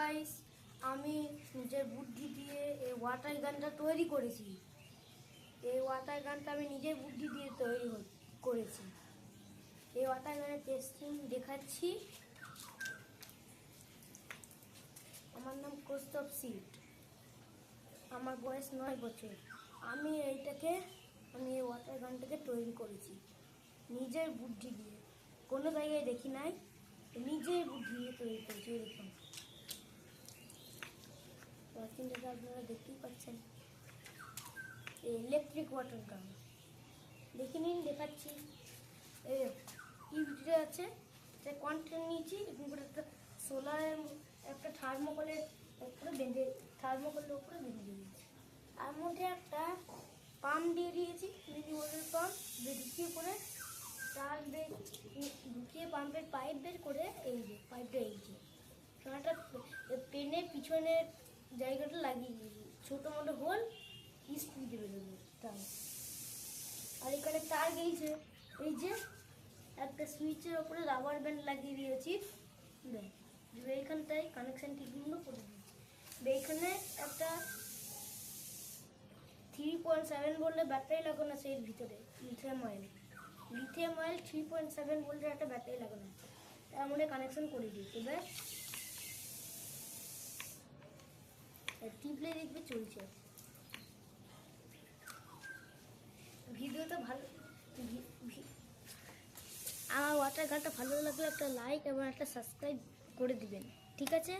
Guys, আমি নিজের বুদ্ধি দিয়ে এই ওয়াটার গানটা তৈরি করেছি। এই ওয়াটার গানটা আমি নিজের বুদ্ধি দিয়ে তৈরি করেছি। এই ওয়াটার গানের টেস্টিং দেখাচ্ছি। আমার নাম কৌস্তব সিট, আমার বয়স 9 বছর। আমি এই ওয়াটার গানটাকে তৈরি করেছি নিজের বুদ্ধি দিয়ে, কোনো জায়গায় দেখি নাই, নিজের বুদ্ধি দিয়ে তৈরি করেছি। এরকম চিন্তাটা আপনারা দেখতেই পাচ্ছেন, এই ইলেকট্রিক ওয়াটার গান দেখে নিন, দেখাচ্ছি। এই ভিডিও আছে, যে কন্টেন্ট নিয়েছি একটা সোলারের একটা থার্মোকলের উপরে বেঁধে দিয়েছি। তার মধ্যে একটা পাম্প দিয়ে দিয়েছি, মিনি ওয়াটার পাম্প ঢুকিয়ে করে তার ঢুকিয়ে পাম্পের পাইপ বের করে এই যে পাইপটা একটা পেনের পিছনের জায়গাটা লাগিয়ে দিয়েছি, ছোটো মোটো হোল স্পিড বেরোবে তার। আর এখানে তার গিয়েছে, এই যে একটা সুইচের ওপরে রাবার ব্যান্ড লাগিয়ে দিয়েছি, এইখানটায় কানেকশন ঠিকমতো করে দিয়েছি। এইখানে একটা 3.7 ভোল্টের ব্যাটারি লাগানো আছে, এর ভিতরে লিথিয়াম অয়েল 3.7 ভোল্টের একটা ব্যাটারি লাগানো আছে, তার মধ্যে কানেকশন করে দিয়েছি। এবার টিপলে দেখবে চলছে। ভিডিওটা ভালো, আমার ওয়াটার গানটা ভালো লাগলে একটা লাইক এবং একটা সাবস্ক্রাইব করে দিবেন, ঠিক আছে?